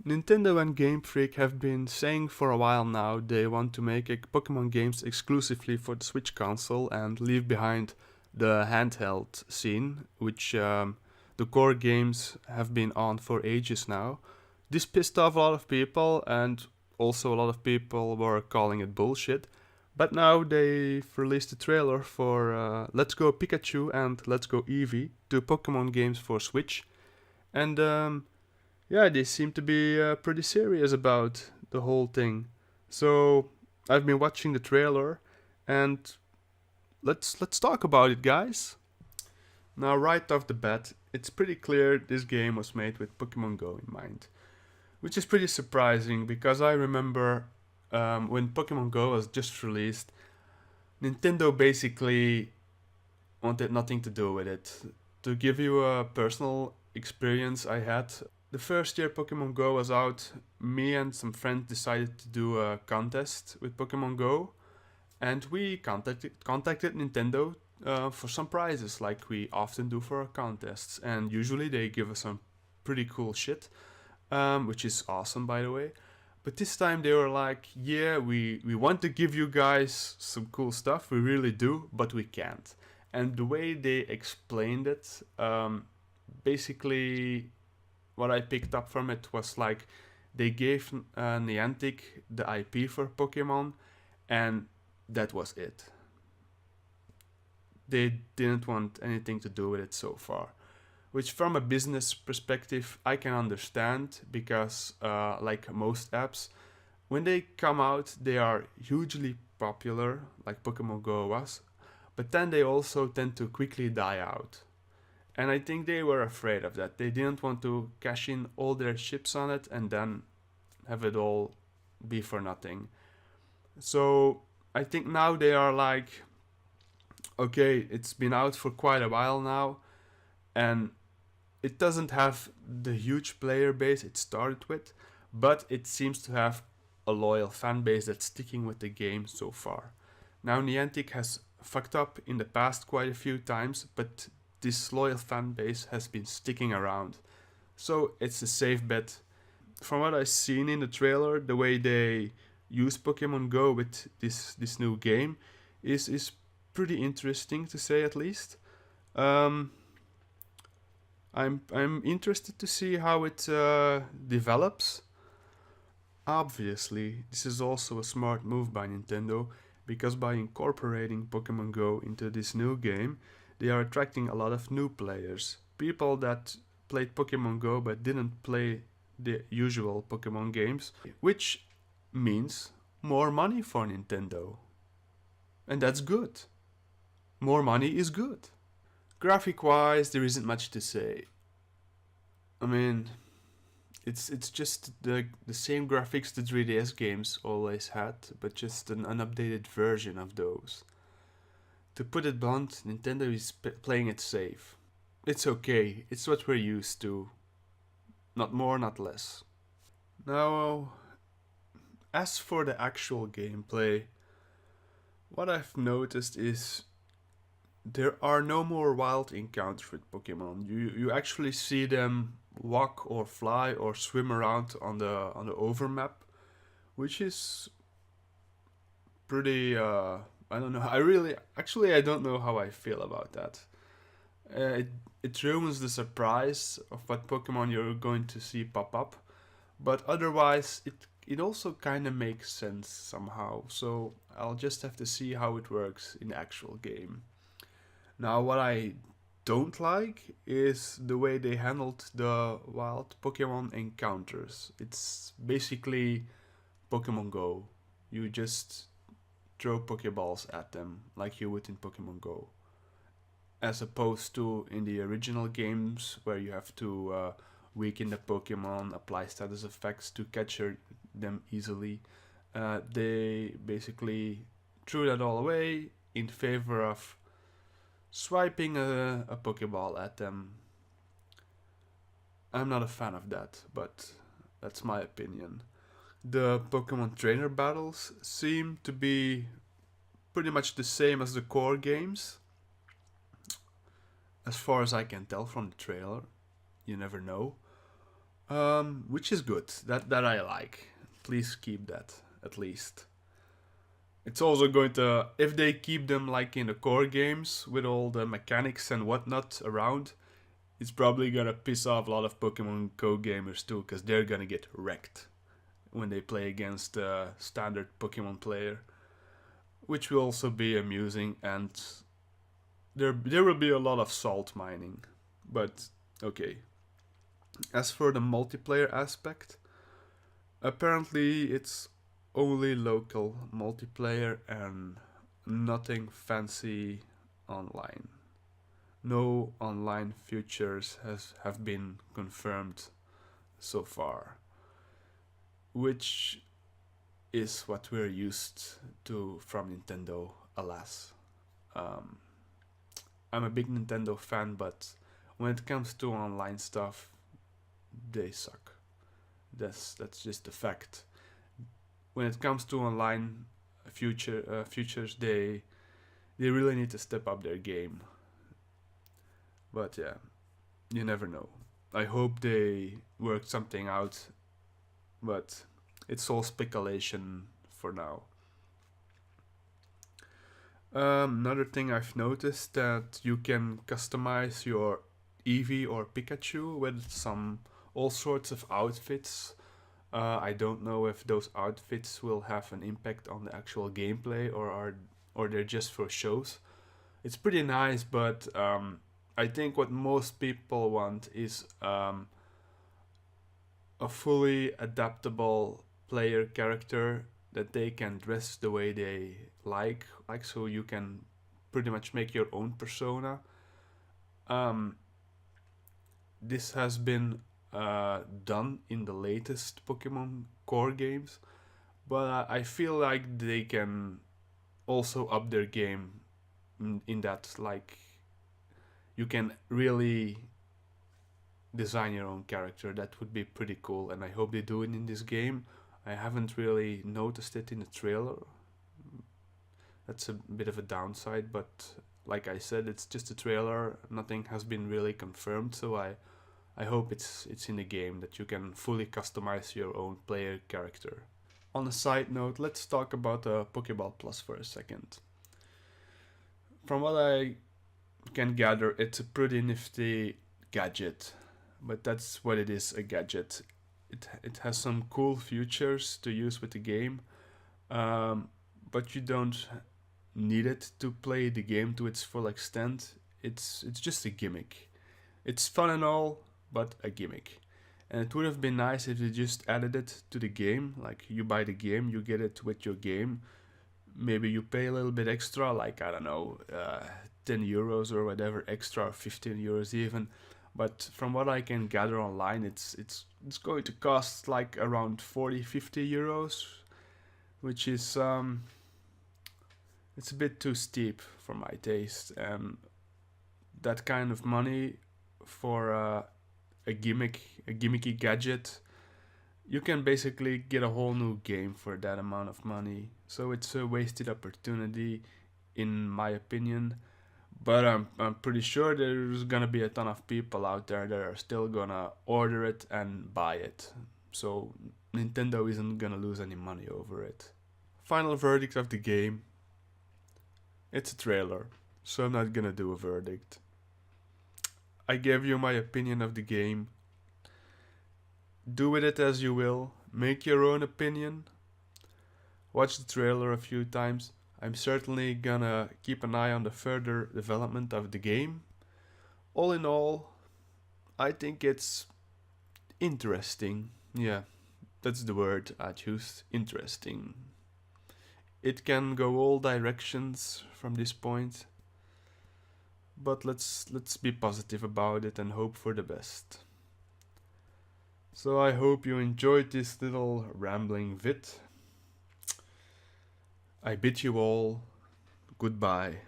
Nintendo and Game Freak have been saying for a while now they want to make Pokemon games exclusively for the Switch console and leave behind the handheld scene, which the core games have been on for ages now. This pissed off a lot of people, and also a lot of people were calling it bullshit. But now they've released a trailer for Let's Go Pikachu and Let's Go Eevee, two Pokemon games for Switch. And yeah, they seem to be pretty serious about the whole thing. So I've been watching the trailer, and let's talk about it, guys. Now, right off the bat, it's pretty clear this game was made with Pokemon Go in mind, which is pretty surprising because I remember when Pokemon Go was just released, Nintendo basically wanted nothing to do with it. To give you a personal experience I had, the first year Pokemon Go was out, me and some friends decided to do a contest with Pokemon Go, and we contacted Nintendo for some prizes, like we often do for our contests. And usually they give us some pretty cool shit, which is awesome, by the way. But this time they were like, yeah, we want to give you guys some cool stuff, we really do, but we can't. And the way they explained it, basically what I picked up from it was like they gave Niantic the IP for Pokemon, and that was it. They didn't want anything to do with it so far, which from a business perspective I can understand because like most apps, when they come out they are hugely popular, like Pokemon Go was, but then they also tend to quickly die out. And I think they were afraid of that. They didn't want to cash in all their chips on it and then have it all be for nothing. So I think now they are like, okay, it's been out for quite a while now, and it doesn't have the huge player base it started with, but it seems to have a loyal fan base that's sticking with the game so far. Now, Niantic has fucked up in the past quite a few times, but this loyal fan base has been sticking around. So it's a safe bet. From what I've seen in the trailer, the way they use Pokemon Go with this new game is pretty interesting, to say at least. Um, I'm interested to see how it develops. Obviously, this is also a smart move by Nintendo, because by incorporating Pokemon Go into this new game, they are attracting a lot of new players. People that played Pokemon Go but didn't play the usual Pokemon games, which means more money for Nintendo. And that's good. More money is good. Graphic wise, there isn't much to say. I mean, it's just the same graphics the 3DS games always had, but just an updated version of those. To put it blunt, Nintendo is playing it safe. It's okay, it's what we're used to. Not more, not less. Now, as for the actual gameplay, what I've noticed is there are no more wild encounters with Pokemon. You actually see them walk or fly or swim around on the overmap, which is pretty I don't know. I don't know how I feel about that. It ruins the surprise of what Pokemon you're going to see pop up, but otherwise it also kind of makes sense somehow. So I'll just have to see how it works in the actual game. Now, what I don't like is the way they handled the wild Pokemon encounters. It's basically Pokemon Go. You just throw Pokeballs at them like you would in Pokemon Go. As opposed to in the original games where you have to weaken the Pokemon, apply status effects to capture them easily. They basically threw that all away in favor of swiping a Pokeball at them. I'm not a fan of that, but that's my opinion. The Pokemon trainer battles seem to be pretty much the same as the core games, as far as I can tell from the trailer. You never know. which is good. That I like. Please keep that at least. It's also going to, if they keep them like in the core games with all the mechanics and whatnot around, it's probably gonna piss off a lot of Pokemon Go gamers too, because they're gonna get wrecked when they play against a standard Pokemon player, which will also be amusing, and there will be a lot of salt mining. But okay. As for the multiplayer aspect, apparently it's only local multiplayer and nothing fancy online. No online features have been confirmed so far, which is what we're used to from Nintendo, alas. I'm a big Nintendo fan, but when it comes to online stuff, they suck. That's just a fact. When it comes to online futures, they really need to step up their game. But yeah, you never know. I hope they work something out, but it's all speculation for now. Another thing I've noticed that you can customize your Eevee or Pikachu with some all sorts of outfits. I don't know if those outfits will have an impact on the actual gameplay or they're just for shows. It's pretty nice, but I think what most people want is a fully adaptable player character that they can dress the way they like so you can pretty much make your own persona. This has been done in the latest Pokemon core games, but I feel like they can also up their game in that, like, you can really design your own character. That would be pretty cool, and I hope they do it in this game. I haven't really noticed it in the trailer. That's a bit of a downside, but like I said, it's just a trailer. Nothing has been really confirmed, so I hope it's in the game that you can fully customize your own player character. On a side note, let's talk about the Pokeball Plus for a second. From what I can gather, it's a pretty nifty gadget, but that's what it is, a gadget. It has some cool features to use with the game, but you don't need it to play the game to its full extent. It's just a gimmick. It's fun and all, but a gimmick. And it would have been nice if they just added it to the game. Like, you buy the game, you get it with your game. Maybe you pay a little bit extra, like, I don't know, 10 euros or whatever extra, or 15 euros even. But from what I can gather online, it's going to cost like around 40-50 euros, which is it's a bit too steep for my taste. And that kind of money for a gimmicky gadget, you can basically get a whole new game for that amount of money. So it's a wasted opportunity, in my opinion. But I'm pretty sure there's gonna be a ton of people out there that are still gonna order it and buy it. So Nintendo isn't gonna lose any money over it. Final verdict of the game. It's a trailer, so I'm not gonna do a verdict. I gave you my opinion of the game. Do with it as you will. Make your own opinion. Watch the trailer a few times. I'm certainly gonna keep an eye on the further development of the game. All in all, I think it's interesting. Yeah, that's the word I choose. Interesting. It can go all directions from this point. But let's be positive about it and hope for the best. So I hope you enjoyed this little rambling vid. I bid you all goodbye.